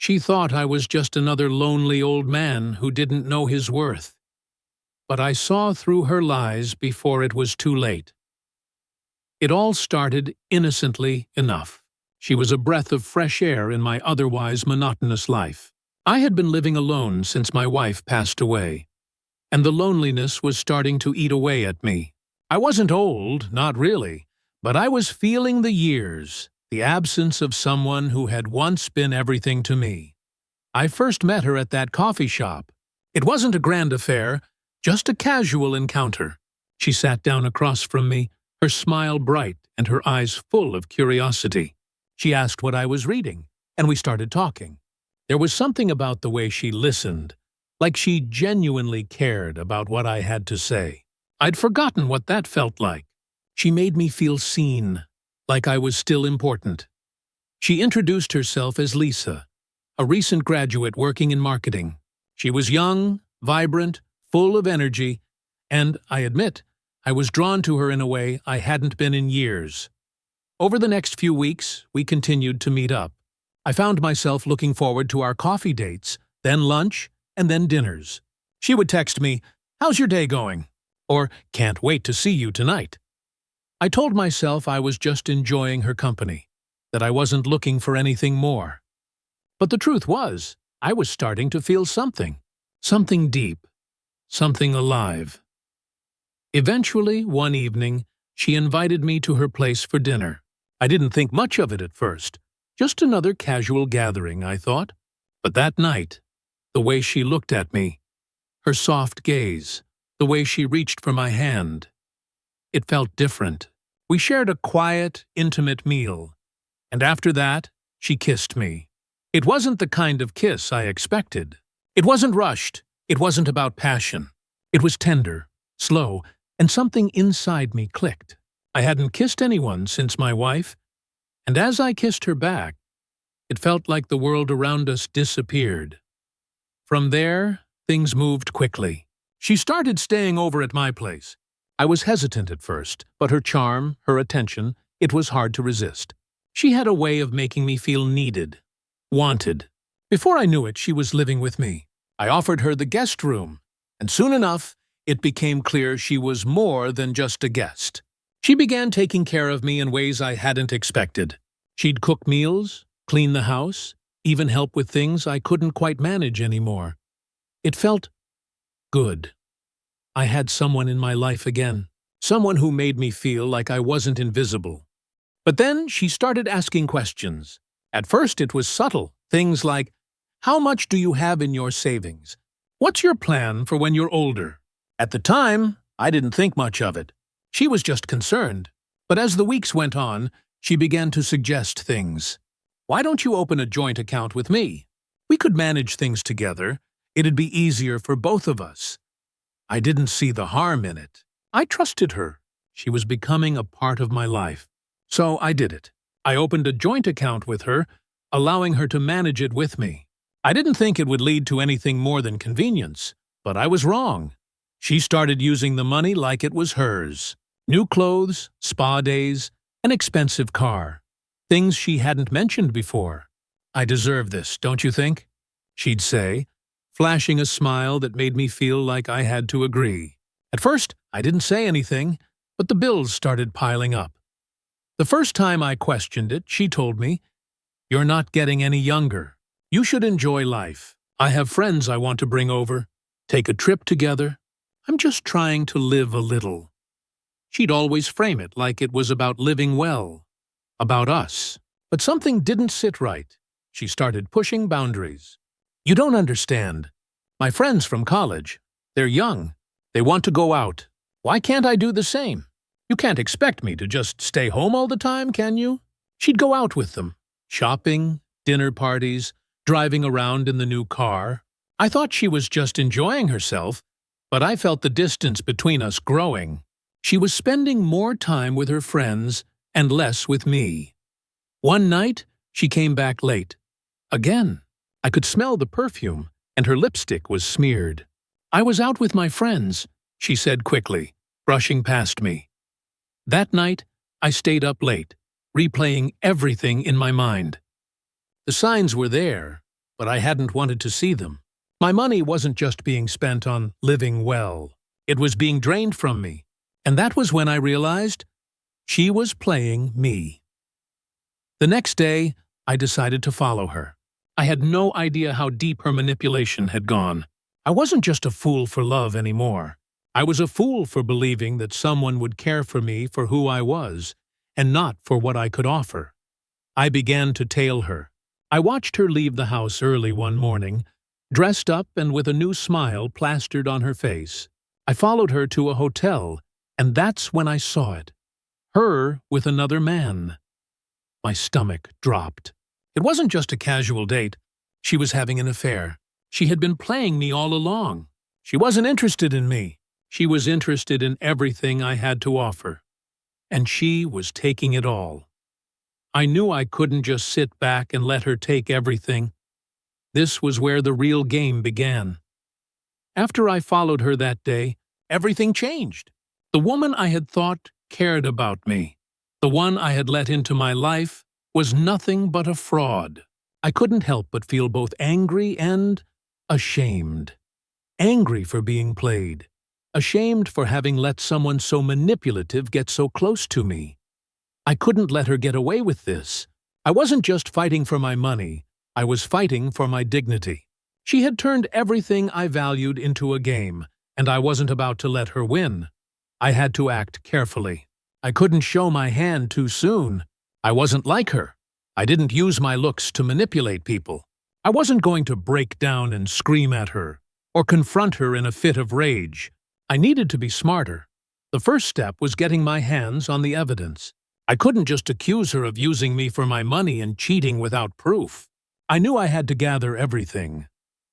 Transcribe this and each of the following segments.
She thought I was just another lonely old man who didn't know his worth. But I saw through her lies before it was too late. It all started innocently enough. She was a breath of fresh air in my otherwise monotonous life. I had been living alone since my wife passed away, and the loneliness was starting to eat away at me. I wasn't old, not really, but I was feeling the years, the absence of someone who had once been everything to me. I first met her at that coffee shop. It wasn't a grand affair, just a casual encounter. She sat down across from me, her smile bright and her eyes full of curiosity. She asked what I was reading, and we started talking. There was something about the way she listened, like she genuinely cared about what I had to say. I'd forgotten what that felt like. She made me feel seen, like I was still important. She introduced herself as Lisa, a recent graduate working in marketing. She was young, vibrant, full of energy, and, I admit, I was drawn to her in a way I hadn't been in years. Over the next few weeks, we continued to meet up. I found myself looking forward to our coffee dates, then lunch, and then dinners. She would text me, "How's your day going?" Or, "Can't wait to see you tonight." I told myself I was just enjoying her company, that I wasn't looking for anything more. But the truth was, I was starting to feel something deep, something alive. Eventually, one evening, she invited me to her place for dinner. I didn't think much of it at first. Just another casual gathering, I thought. But that night, the way she looked at me, her soft gaze, the way she reached for my hand, it felt different. We shared a quiet, intimate meal, and after that, she kissed me. It wasn't the kind of kiss I expected. It wasn't rushed. It wasn't about passion. It was tender, slow, and something inside me clicked. I hadn't kissed anyone since my wife, and as I kissed her back, it felt like the world around us disappeared. From there, things moved quickly. She started staying over at my place. I was hesitant at first, but her charm, her attention, it was hard to resist. She had a way of making me feel needed, wanted. Before I knew it, she was living with me. I offered her the guest room, and soon enough, it became clear she was more than just a guest. She began taking care of me in ways I hadn't expected. She'd cook meals, clean the house, even help with things I couldn't quite manage anymore. It felt good. I had someone in my life again, someone who made me feel like I wasn't invisible. But then she started asking questions. At first it was subtle, things like, "How much do you have in your savings? What's your plan for when you're older?" At the time, I didn't think much of it. She was just concerned. But as the weeks went on, she began to suggest things. "Why don't you open a joint account with me? We could manage things together. It'd be easier for both of us." I didn't see the harm in it. I trusted her. She was becoming a part of my life. So I did it. I opened a joint account with her, allowing her to manage it with me. I didn't think it would lead to anything more than convenience, but I was wrong. She started using the money like it was hers. New clothes, spa days, an expensive car. Things she hadn't mentioned before. "I deserve this, don't you think?" she'd say, flashing a smile that made me feel like I had to agree. At first, I didn't say anything, but the bills started piling up. The first time I questioned it, she told me, "You're not getting any younger. You should enjoy life. I have friends I want to bring over. Take a trip together. I'm just trying to live a little." She'd always frame it like it was about living well, about us. But something didn't sit right. She started pushing boundaries. "You don't understand. My friends from college, they're young. They want to go out. Why can't I do the same? You can't expect me to just stay home all the time, can you?" She'd go out with them. Shopping, dinner parties, driving around in the new car. I thought she was just enjoying herself, but I felt the distance between us growing. She was spending more time with her friends and less with me. One night, she came back late. Again, I could smell the perfume, and her lipstick was smeared. "I was out with my friends," she said quickly, brushing past me. That night, I stayed up late, replaying everything in my mind. The signs were there. but I hadn't wanted to see them. My money wasn't just being spent on living well. It was being drained from me. And that was when I realized she was playing me. The next day, I decided to follow her. I had no idea how deep her manipulation had gone. I wasn't just a fool for love anymore. I was a fool for believing that someone would care for me for who I was, and not for what I could offer. I began to tail her. I watched her leave the house early one morning, dressed up and with a new smile plastered on her face. I followed her to a hotel, and that's when I saw it. Her with another man. My stomach dropped. It wasn't just a casual date. She was having an affair. She had been playing me all along. She wasn't interested in me. She was interested in everything I had to offer. And she was taking it all. I knew I couldn't just sit back and let her take everything. This was where the real game began. After I followed her that day, everything changed. The woman I had thought cared about me, the one I had let into my life, was nothing but a fraud. I couldn't help but feel both angry and ashamed. Angry for being played. Ashamed for having let someone so manipulative get so close to me. I couldn't let her get away with this. I wasn't just fighting for my money. I was fighting for my dignity. She had turned everything I valued into a game, and I wasn't about to let her win. I had to act carefully. I couldn't show my hand too soon. I wasn't like her. I didn't use my looks to manipulate people. I wasn't going to break down and scream at her, or confront her in a fit of rage. I needed to be smarter. The first step was getting my hands on the evidence. I couldn't just accuse her of using me for my money and cheating without proof. I knew I had to gather everything.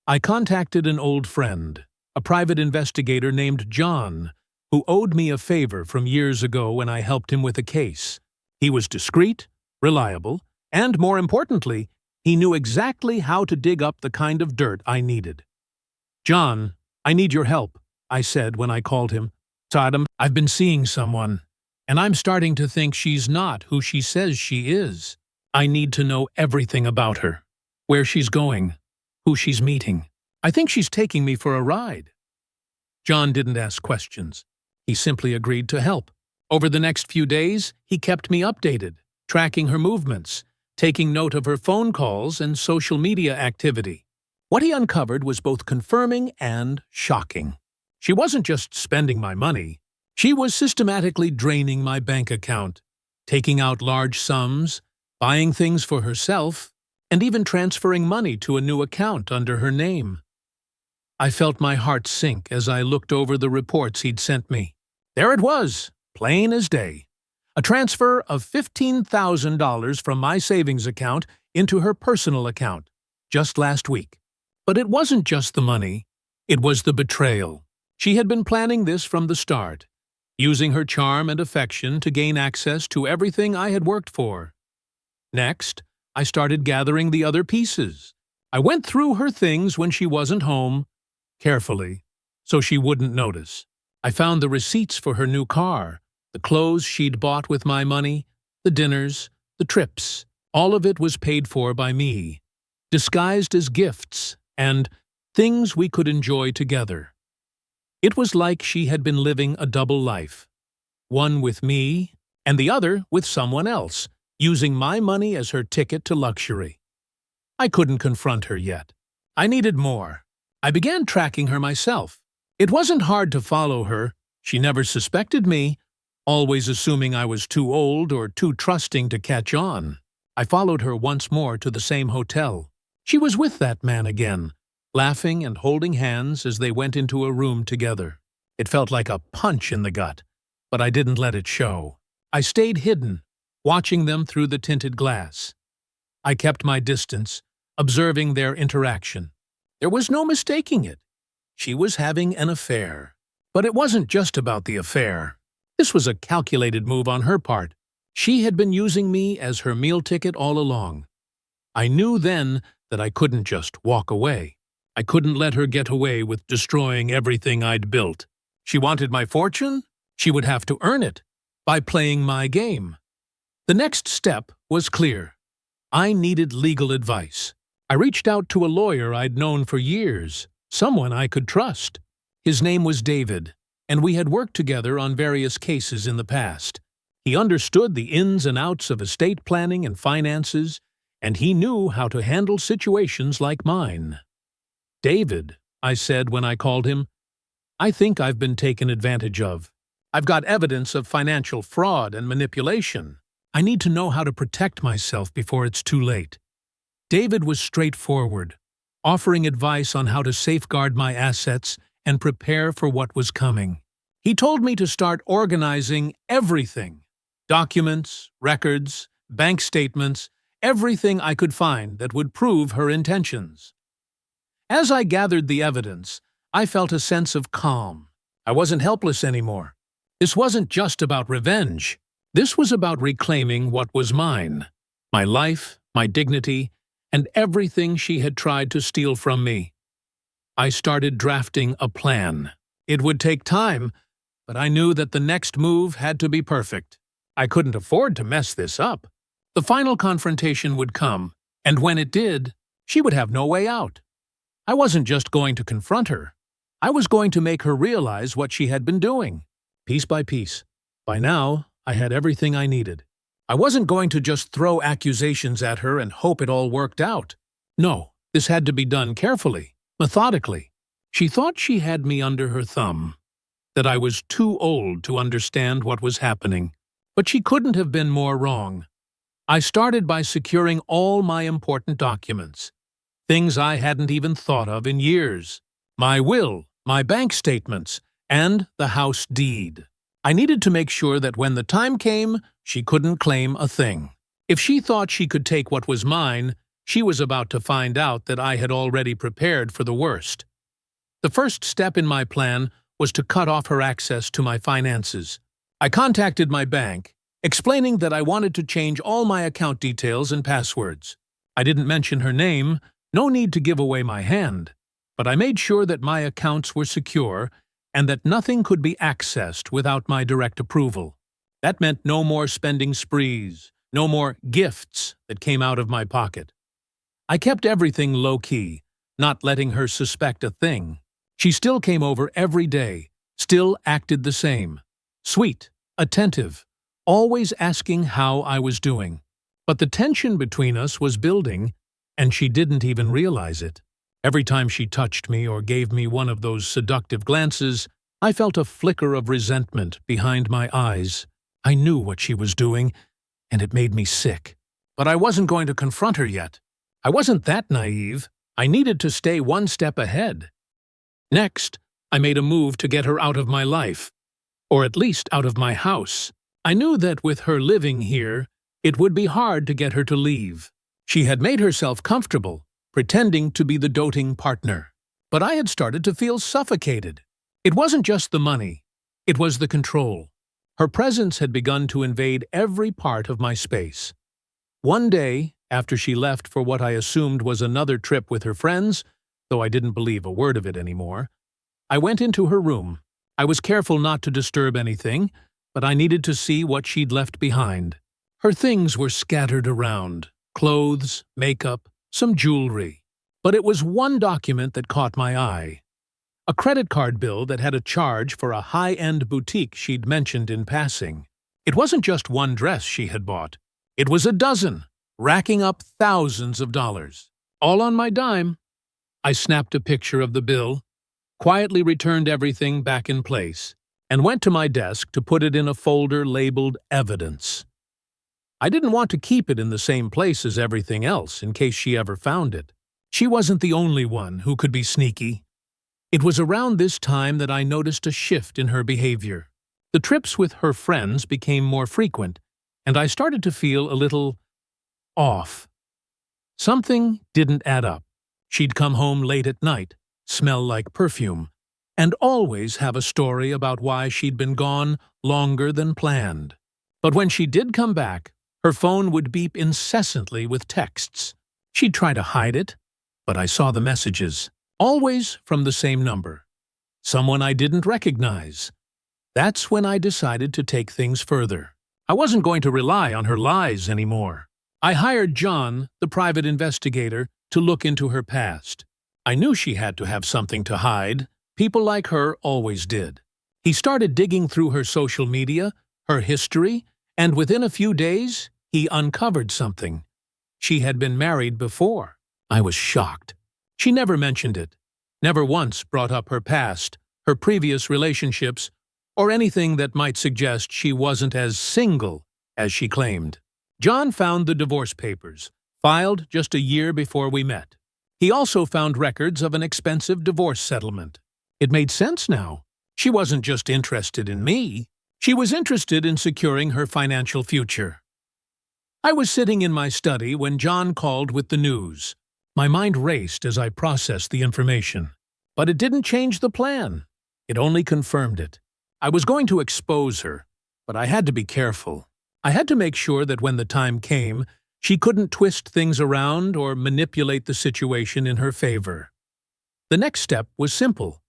I contacted an old friend, a private investigator named John, who owed me a favor from years ago when I helped him with a case. He was discreet, reliable, and more importantly, he knew exactly how to dig up the kind of dirt I needed. "John, I need your help," I said when I called him. "Saddam, I've been seeing someone, and I'm starting to think she's not who she says she is. I need to know everything about her, where she's going, who she's meeting. I think she's taking me for a ride." John didn't ask questions. He simply agreed to help. Over the next few days, he kept me updated, tracking her movements, taking note of her phone calls and social media activity. What he uncovered was both confirming and shocking. She wasn't just spending my money. She was systematically draining my bank account, taking out large sums, buying things for herself, and even transferring money to a new account under her name. I felt my heart sink as I looked over the reports he'd sent me. There it was, plain as day. A transfer of $15,000 from my savings account into her personal account, just last week. But it wasn't just the money, it was the betrayal. She had been planning this from the start, using her charm and affection to gain access to everything I had worked for. Next, I started gathering the other pieces. I went through her things when she wasn't home, carefully, so she wouldn't notice. I found the receipts for her new car, the clothes she'd bought with my money, the dinners, the trips. All of it was paid for by me, disguised as gifts and things we could enjoy together. It was like she had been living a double life, one with me and the other with someone else, using my money as her ticket to luxury. I couldn't confront her yet. I needed more. I began tracking her myself. It wasn't hard to follow her. She never suspected me, always assuming I was too old or too trusting to catch on. I followed her once more to the same hotel. She was with that man again, laughing and holding hands as they went into a room together. It felt like a punch in the gut, but I didn't let it show. I stayed hidden, watching them through the tinted glass. I kept my distance, observing their interaction. There was no mistaking it. She was having an affair. But it wasn't just about the affair. This was a calculated move on her part. She had been using me as her meal ticket all along. I knew then that I couldn't just walk away. I couldn't let her get away with destroying everything I'd built. She wanted my fortune? She would have to earn it by playing my game. The next step was clear. I needed legal advice. I reached out to a lawyer I'd known for years, someone I could trust. His name was David, and we had worked together on various cases in the past. He understood the ins and outs of estate planning and finances, and he knew how to handle situations like mine. "David," I said when I called him, "I think I've been taken advantage of. I've got evidence of financial fraud and manipulation. I need to know how to protect myself before it's too late." David was straightforward, offering advice on how to safeguard my assets and prepare for what was coming. He told me to start organizing everything: documents, records, bank statements, everything I could find that would prove her intentions. As I gathered the evidence, I felt a sense of calm. I wasn't helpless anymore. This wasn't just about revenge. This was about reclaiming what was mine: my life, my dignity, and everything she had tried to steal from me. I started drafting a plan. It would take time, but I knew that the next move had to be perfect. I couldn't afford to mess this up. The final confrontation would come, and when it did, she would have no way out. I wasn't just going to confront her. I was going to make her realize what she had been doing, piece by piece. By now, I had everything I needed. I wasn't going to just throw accusations at her and hope it all worked out. No, this had to be done carefully, methodically. She thought she had me under her thumb, that I was too old to understand what was happening. But she couldn't have been more wrong. I started by securing all my important documents, things I hadn't even thought of in years: my will, my bank statements, and the house deed. I needed to make sure that when the time came, she couldn't claim a thing. If she thought she could take what was mine, she was about to find out that I had already prepared for the worst. The first step in my plan was to cut off her access to my finances. I contacted my bank, explaining that I wanted to change all my account details and passwords. I didn't mention her name, no need to give away my hand, but I made sure that my accounts were secure and that nothing could be accessed without my direct approval. That meant no more spending sprees, no more gifts that came out of my pocket. I kept everything low-key, not letting her suspect a thing. She still came over every day, still acted the same. Sweet, attentive, always asking how I was doing. But the tension between us was building, and she didn't even realize it. Every time she touched me or gave me one of those seductive glances, I felt a flicker of resentment behind my eyes. I knew what she was doing, and it made me sick. But I wasn't going to confront her yet. I wasn't that naive. I needed to stay one step ahead. Next, I made a move to get her out of my life, or at least out of my house. I knew that with her living here, it would be hard to get her to leave. She had made herself comfortable, pretending to be the doting partner. But I had started to feel suffocated. It wasn't just the money, it was the control. Her presence had begun to invade every part of my space. One day, after she left for what I assumed was another trip with her friends, though I didn't believe a word of it anymore, I went into her room. I was careful not to disturb anything, but I needed to see what she'd left behind. Her things were scattered around: clothes, makeup, some jewelry. But it was one document that caught my eye. A credit card bill that had a charge for a high-end boutique she'd mentioned in passing. It wasn't just one dress she had bought. It was a dozen, racking up thousands of dollars. All on my dime. I snapped a picture of the bill, quietly returned everything back in place, and went to my desk to put it in a folder labeled Evidence. I didn't want to keep it in the same place as everything else in case she ever found it. She wasn't the only one who could be sneaky. It was around this time that I noticed a shift in her behavior. The trips with her friends became more frequent, and I started to feel a little off. Something didn't add up. She'd come home late at night, smell like perfume, and always have a story about why she'd been gone longer than planned. But when she did come back, her phone would beep incessantly with texts. She'd try to hide it, but I saw the messages, always from the same number. Someone I didn't recognize. That's when I decided to take things further. I wasn't going to rely on her lies anymore. I hired John, the private investigator, to look into her past. I knew she had to have something to hide. People like her always did. He started digging through her social media, her history, and within a few days, he uncovered something. She had been married before. I was shocked. She never mentioned it, never once brought up her past, her previous relationships, or anything that might suggest she wasn't as single as she claimed. John found the divorce papers, filed just a year before we met. He also found records of an expensive divorce settlement. It made sense now. She wasn't just interested in me. She was interested in securing her financial future. I was sitting in my study when John called with the news. My mind raced as I processed the information. But it didn't change the plan. It only confirmed it. I was going to expose her, but I had to be careful. I had to make sure that when the time came, she couldn't twist things around or manipulate the situation in her favor. The next step was simple.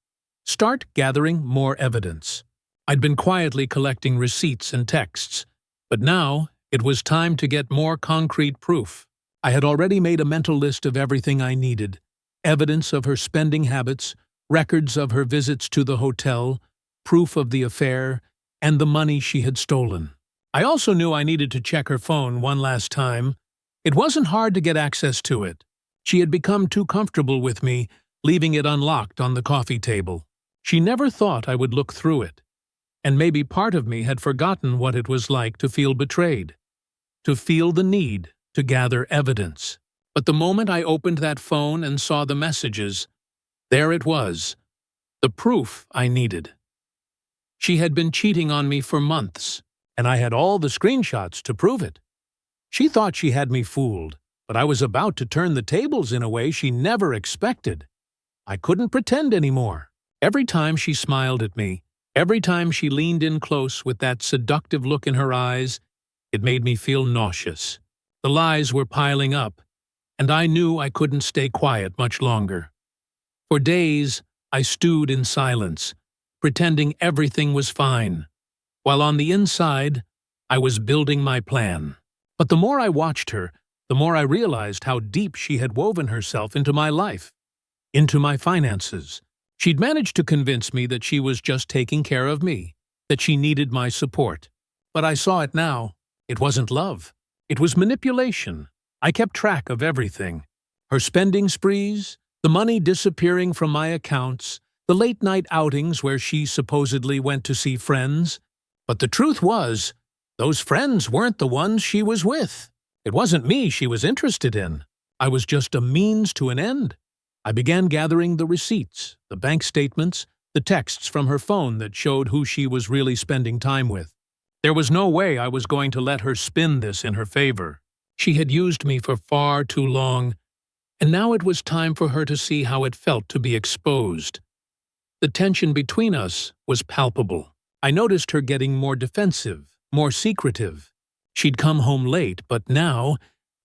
Start gathering more evidence. I'd been quietly collecting receipts and texts, but now it was time to get more concrete proof. I had already made a mental list of everything I needed: evidence of her spending habits, records of her visits to the hotel, proof of the affair, and the money she had stolen. I also knew I needed to check her phone one last time. It wasn't hard to get access to it. She had become too comfortable with me, leaving it unlocked on the coffee table. She never thought I would look through it. And maybe part of me had forgotten what it was like to feel betrayed, to feel the need to gather evidence. But the moment I opened that phone and saw the messages, there it was, the proof I needed. She had been cheating on me for months, and I had all the screenshots to prove it. She thought she had me fooled, but I was about to turn the tables in a way she never expected. I couldn't pretend anymore. Every time she smiled at me, every time she leaned in close with that seductive look in her eyes, it made me feel nauseous. The lies were piling up, and I knew I couldn't stay quiet much longer. For days, I stewed in silence, pretending everything was fine, while on the inside, I was building my plan. But the more I watched her, the more I realized how deep she had woven herself into my life, into my finances. She'd managed to convince me that she was just taking care of me, that she needed my support. But I saw it now. It wasn't love. It was manipulation. I kept track of everything. Her spending sprees, the money disappearing from my accounts, the late-night outings where she supposedly went to see friends. But the truth was, those friends weren't the ones she was with. It wasn't me she was interested in. I was just a means to an end. I began gathering the receipts, the bank statements, the texts from her phone that showed who she was really spending time with. There was no way I was going to let her spin this in her favor. She had used me for far too long, and now it was time for her to see how it felt to be exposed. The tension between us was palpable. I noticed her getting more defensive, more secretive. She'd come home late, but now,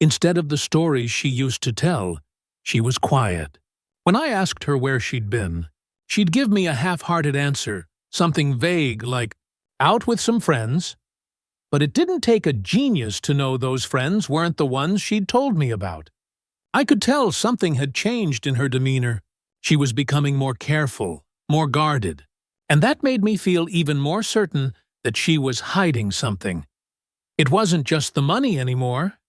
instead of the stories she used to tell, she was quiet. When I asked her where she'd been, she'd give me a half-hearted answer, something vague like, "Out with some friends." But it didn't take a genius to know those friends weren't the ones she'd told me about. I could tell something had changed in her demeanor. She was becoming more careful, more guarded. And that made me feel even more certain that she was hiding something. It wasn't just the money anymore.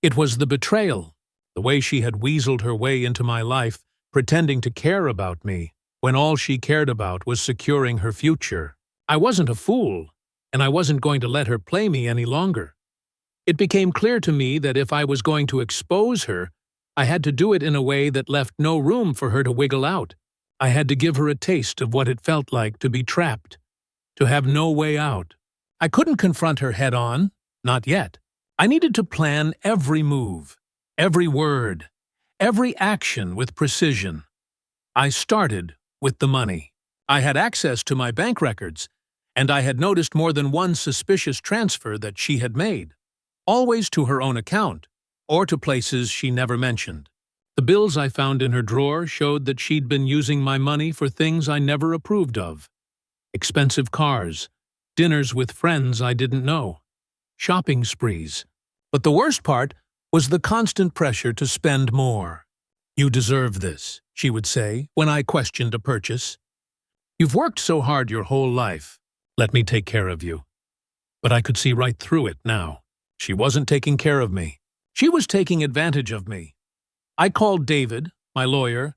It was the betrayal, the way she had weaseled her way into my life, pretending to care about me, when all she cared about was securing her future. I wasn't a fool, and I wasn't going to let her play me any longer. It became clear to me that if I was going to expose her, I had to do it in a way that left no room for her to wiggle out. I had to give her a taste of what it felt like to be trapped, to have no way out. I couldn't confront her head-on, not yet. I needed to plan every move, every word, every action with precision. I started with the money. I had access to my bank records, and I had noticed more than one suspicious transfer that she had made, always to her own account, or to places she never mentioned. The bills I found in her drawer showed that she'd been using my money for things I never approved of. Expensive cars, dinners with friends I didn't know, shopping sprees. But the worst part was the constant pressure to spend more. "You deserve this," she would say when I questioned a purchase. "You've worked so hard your whole life. Let me take care of you." But I could see right through it now. She wasn't taking care of me. She was taking advantage of me. I called David, my lawyer,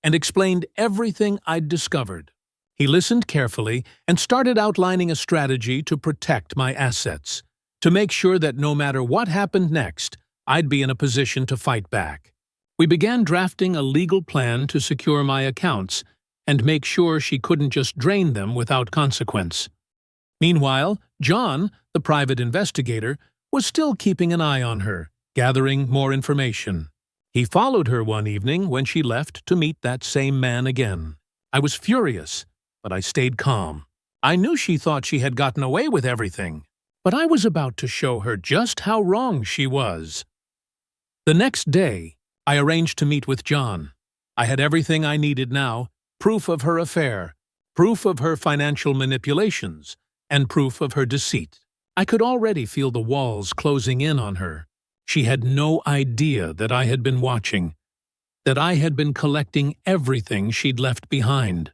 and explained everything I'd discovered. He listened carefully and started outlining a strategy to protect my assets, to make sure that no matter what happened next, I'd be in a position to fight back. We began drafting a legal plan to secure my accounts and make sure she couldn't just drain them without consequence. Meanwhile, John, the private investigator, was still keeping an eye on her, gathering more information. He followed her one evening when she left to meet that same man again. I was furious, but I stayed calm. I knew she thought she had gotten away with everything, but I was about to show her just how wrong she was. The next day, I arranged to meet with John. I had everything I needed now: proof of her affair, proof of her financial manipulations, and proof of her deceit. I could already feel the walls closing in on her. She had no idea that I had been watching, that I had been collecting everything she'd left behind.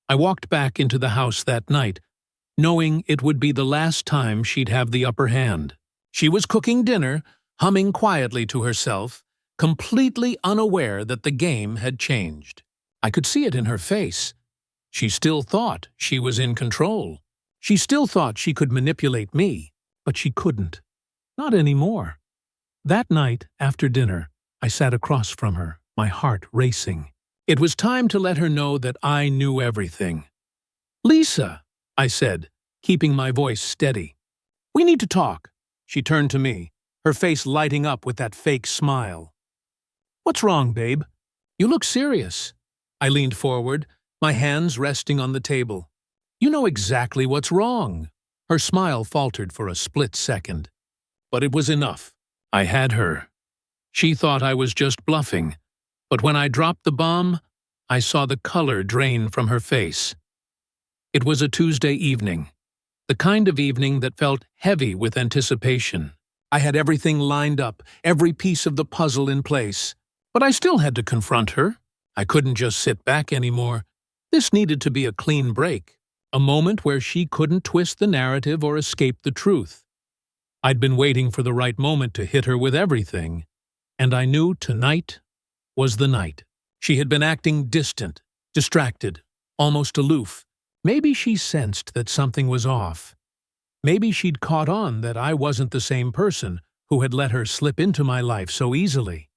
I walked back into the house that night, knowing it would be the last time she'd have the upper hand. She was cooking dinner, humming quietly to herself, completely unaware that the game had changed. I could see it in her face. She still thought she was in control. She still thought she could manipulate me, but she couldn't. Not anymore. That night, after dinner, I sat across from her, my heart racing. It was time to let her know that I knew everything. "Lisa," I said, keeping my voice steady. "We need to talk." She turned to me, her face lighting up with that fake smile. "What's wrong, babe? You look serious." I leaned forward, my hands resting on the table. "You know exactly what's wrong." Her smile faltered for a split second. But it was enough. I had her. She thought I was just bluffing, but when I dropped the bomb, I saw the color drain from her face. It was a Tuesday evening, the kind of evening that felt heavy with anticipation. I had everything lined up, every piece of the puzzle in place, but I still had to confront her. I couldn't just sit back anymore. This needed to be a clean break, a moment where she couldn't twist the narrative or escape the truth. I'd been waiting for the right moment to hit her with everything, and I knew tonight was the night. She had been acting distant, distracted, almost aloof. Maybe she sensed that something was off. Maybe she'd caught on that I wasn't the same person who had let her slip into my life so easily.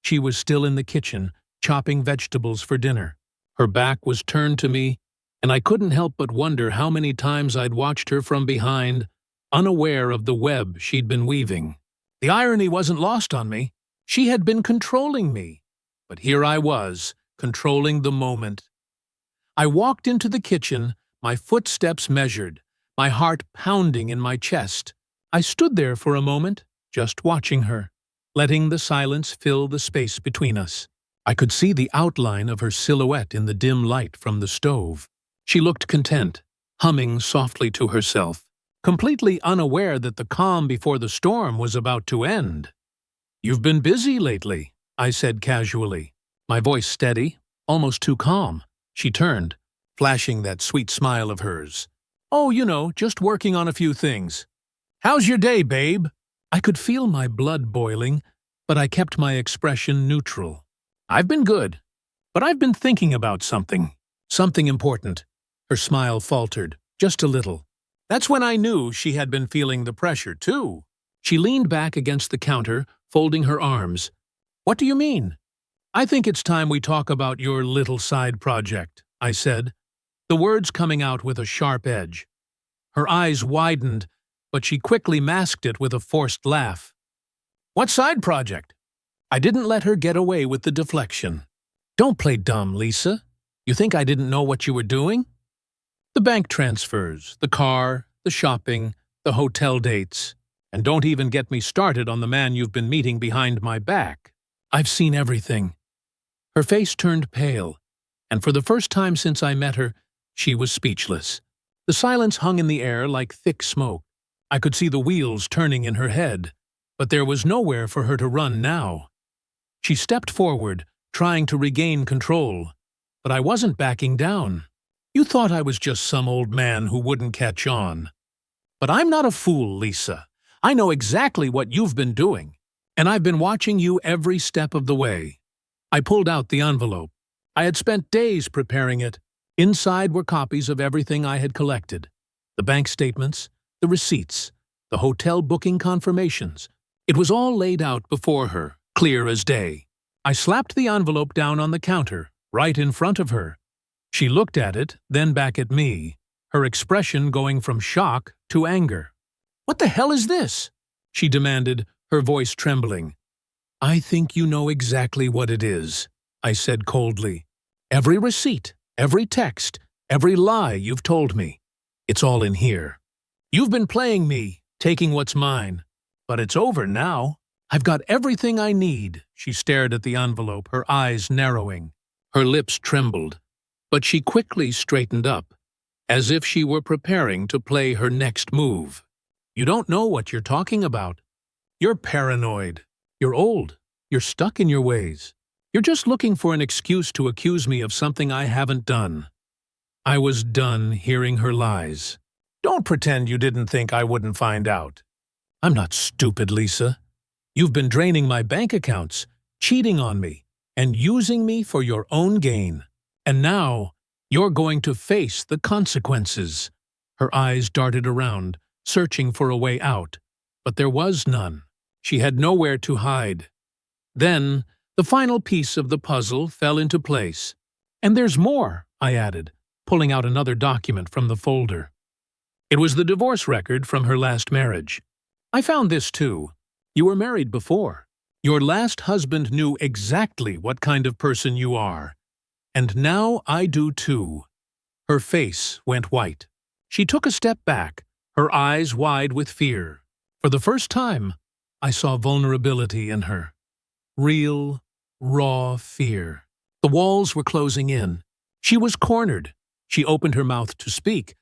She was still in the kitchen, chopping vegetables for dinner. Her back was turned to me, and I couldn't help but wonder how many times I'd watched her from behind, unaware of the web she'd been weaving. The irony wasn't lost on me. She had been controlling me. But here I was, controlling the moment. I walked into the kitchen, my footsteps measured, my heart pounding in my chest. I stood there for a moment, just watching her, letting the silence fill the space between us. I could see the outline of her silhouette in the dim light from the stove. She looked content, humming softly to herself, completely unaware that the calm before the storm was about to end. "You've been busy lately," I said casually, my voice steady, almost too calm. She turned, flashing that sweet smile of hers. "Oh, just working on a few things. How's your day, babe?" I could feel my blood boiling, but I kept my expression neutral. "I've been good, but I've been thinking about something important." Her smile faltered, just a little. That's when I knew she had been feeling the pressure, too. She leaned back against the counter, folding her arms. "What do you mean?" "I think it's time we talk about your little side project," I said, the words coming out with a sharp edge. Her eyes widened, but she quickly masked it with a forced laugh. "What side project?" I didn't let her get away with the deflection. "Don't play dumb, Lisa. You think I didn't know what you were doing?" "The bank transfers, the car, the shopping, the hotel dates. And don't even get me started on the man you've been meeting behind my back. I've seen everything." Her face turned pale, and for the first time since I met her, she was speechless. The silence hung in the air like thick smoke. I could see the wheels turning in her head, but there was nowhere for her to run now. She stepped forward, trying to regain control. But I wasn't backing down. You thought I was just some old man who wouldn't catch on. But I'm not a fool, Lisa. I know exactly what you've been doing, and I've been watching you every step of the way. I pulled out the envelope. I had spent days preparing it. Inside were copies of everything I had collected. The bank statements, the receipts, the hotel booking confirmations. It was all laid out before her, clear as day. I slapped the envelope down on the counter, right in front of her. She looked at it, then back at me, her expression going from shock to anger. "What the hell is this?" she demanded, her voice trembling. "I think you know exactly what it is," I said coldly. "Every receipt, every text, every lie you've told me. It's all in here. You've been playing me, taking what's mine. But it's over now. I've got everything I need." She stared at the envelope, her eyes narrowing. Her lips trembled, but she quickly straightened up, as if she were preparing to play her next move. "You don't know what you're talking about. You're paranoid. You're old. You're stuck in your ways. You're just looking for an excuse to accuse me of something I haven't done." I was done hearing her lies. "Don't pretend you didn't think I wouldn't find out. I'm not stupid, Lisa. You've been draining my bank accounts, cheating on me, and using me for your own gain. And now you're going to face the consequences." Her eyes darted around, searching for a way out, but there was none. She had nowhere to hide. Then the final piece of the puzzle fell into place. "And there's more," I added, pulling out another document from the folder. It was the divorce record from her last marriage. "I found this too. You were married before. Your last husband knew exactly what kind of person you are. And now I do too." Her face went white. She took a step back, her eyes wide with fear. For the first time, I saw vulnerability in her. Real, raw fear. The walls were closing in. She was cornered. She opened her mouth to speak,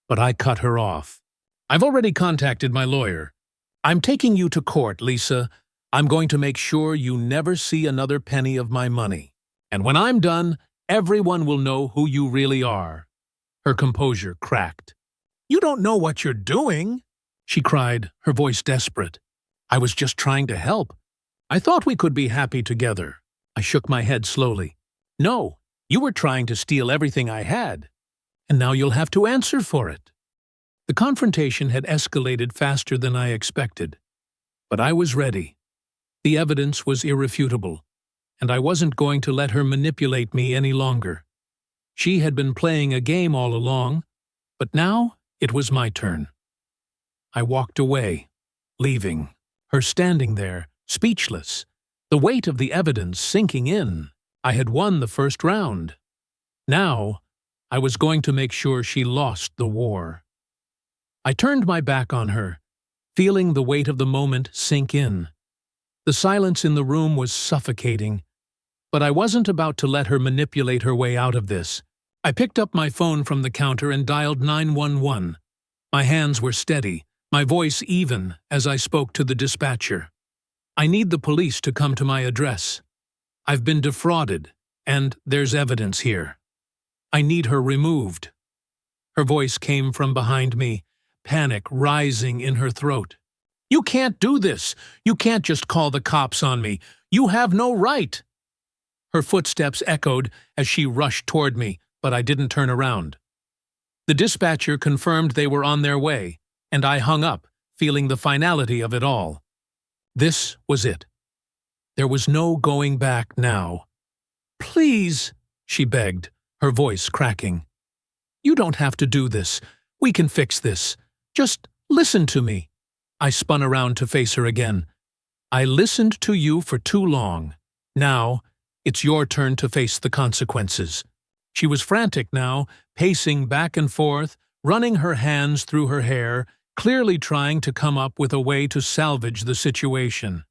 but I cut her off. "I've already contacted my lawyer. I'm taking you to court, Lisa. I'm going to make sure you never see another penny of my money. And when I'm done, everyone will know who you really are." Her composure cracked. "You don't know what you're doing," she cried, her voice desperate. "I was just trying to help. I thought we could be happy together." I shook my head slowly. "No, you were trying to steal everything I had. And now you'll have to answer for it." The confrontation had escalated faster than I expected. But I was ready. The evidence was irrefutable, and I wasn't going to let her manipulate me any longer. She had been playing a game all along, but now it was my turn. I walked away, leaving, her standing there, speechless, the weight of the evidence sinking in. I had won the first round. Now, I was going to make sure she lost the war. I turned my back on her, feeling the weight of the moment sink in. The silence in the room was suffocating, but I wasn't about to let her manipulate her way out of this. I picked up my phone from the counter and dialed 911. My hands were steady, my voice even as I spoke to the dispatcher. "I need the police to come to my address. I've been defrauded, and there's evidence here. I need her removed." Her voice came from behind me, panic rising in her throat. "You can't do this. You can't just call the cops on me. You have no right." Her footsteps echoed as she rushed toward me, but I didn't turn around. The dispatcher confirmed they were on their way, and I hung up, feeling the finality of it all. This was it. There was no going back now. "Please," she begged, her voice cracking. "You don't have to do this. We can fix this. Just listen to me." I spun around to face her again. "I listened to you for too long. Now, it's your turn to face the consequences." She was frantic now, pacing back and forth, running her hands through her hair, clearly trying to come up with a way to salvage the situation.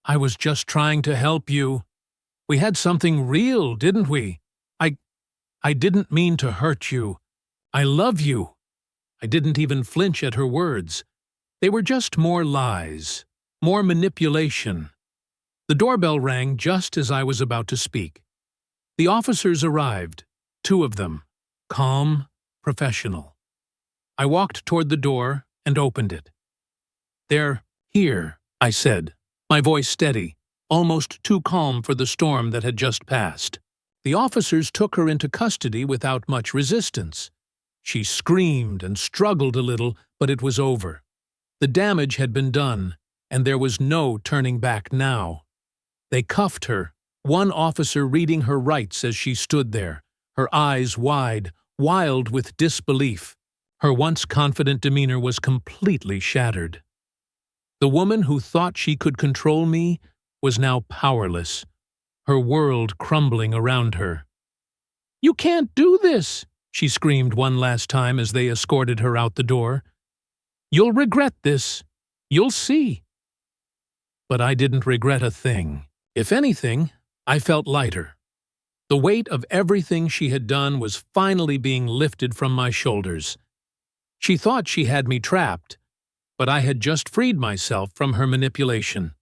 "I was just trying to help you. We had something real, didn't we? I didn't mean to hurt you. I love you." I didn't even flinch at her words. They were just more lies, more manipulation. The doorbell rang just as I was about to speak. The officers arrived, 2 of them, calm, professional. I walked toward the door and opened it. "They're here," I said, my voice steady, almost too calm for the storm that had just passed. The officers took her into custody without much resistance. She screamed and struggled a little, but it was over. The damage had been done, and there was no turning back now. They cuffed her, one officer reading her rights as she stood there, her eyes wide, wild with disbelief. Her once confident demeanor was completely shattered. The woman who thought she could control me was now powerless, her world crumbling around her. "You can't do this!" she screamed one last time as they escorted her out the door. "You'll regret this. You'll see." But I didn't regret a thing. If anything, I felt lighter. The weight of everything she had done was finally being lifted from my shoulders. She thought she had me trapped, but I had just freed myself from her manipulation.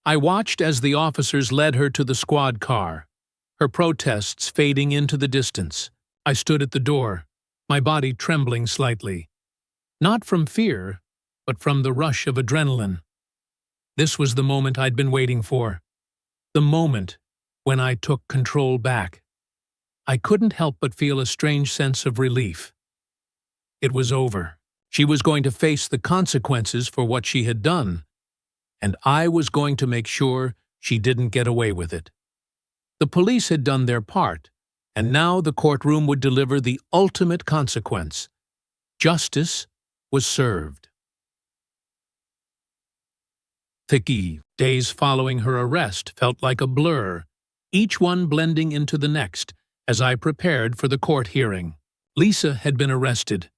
I watched as the officers led her to the squad car, her protests fading into the distance. I stood at the door, my body trembling slightly. Not from fear, but from the rush of adrenaline. This was the moment I'd been waiting for. The moment when I took control back. I couldn't help but feel a strange sense of relief. It was over. She was going to face the consequences for what she had done, and I was going to make sure she didn't get away with it. The police had done their part, and now the courtroom would deliver the ultimate consequence. Justice was served. The days following her arrest felt like a blur, each one blending into the next as I prepared for the court hearing. Lisa had been arrested,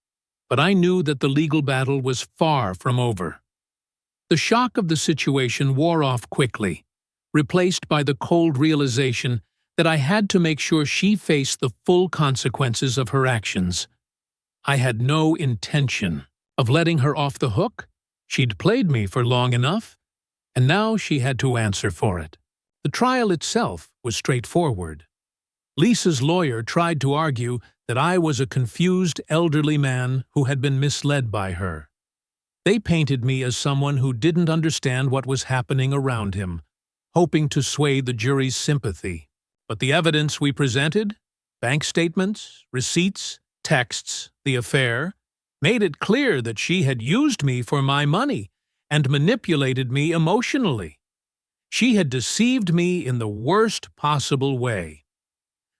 but I knew that the legal battle was far from over. The shock of the situation wore off quickly, replaced by the cold realization that I had to make sure she faced the full consequences of her actions. I had no intention of letting her off the hook. She'd played me for long enough, and now she had to answer for it. The trial itself was straightforward. Lisa's lawyer tried to argue that I was a confused elderly man who had been misled by her. They painted me as someone who didn't understand what was happening around him, hoping to sway the jury's sympathy. But the evidence we presented, bank statements, receipts, texts, the affair, made it clear that she had used me for my money and manipulated me emotionally. She had deceived me in the worst possible way.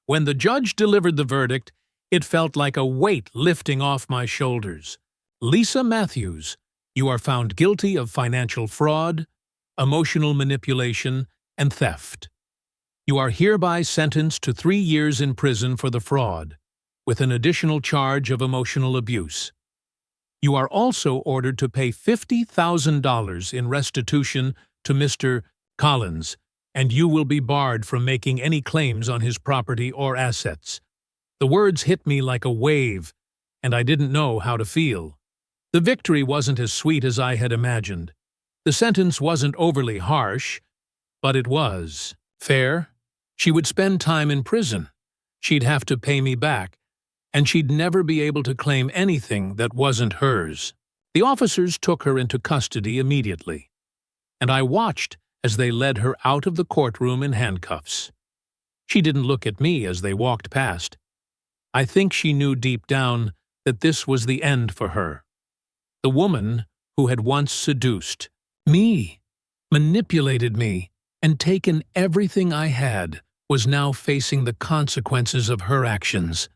When the judge delivered the verdict, it felt like a weight lifting off my shoulders. Lisa Matthews, you are found guilty of financial fraud, emotional manipulation, and theft. You are hereby sentenced to 3 years in prison for the fraud, with an additional charge of emotional abuse. You are also ordered to pay $50,000 in restitution to Mr. Collins, and you will be barred from making any claims on his property or assets. The words hit me like a wave, and I didn't know how to feel. The victory wasn't as sweet as I had imagined. The sentence wasn't overly harsh, but it was fair. She would spend time in prison. She'd have to pay me back, and she'd never be able to claim anything that wasn't hers. The officers took her into custody immediately, and I watched as they led her out of the courtroom in handcuffs. She didn't look at me as they walked past. I think she knew deep down that this was the end for her. The woman who had once seduced me, manipulated me, and taken everything I had was now facing the consequences of her actions.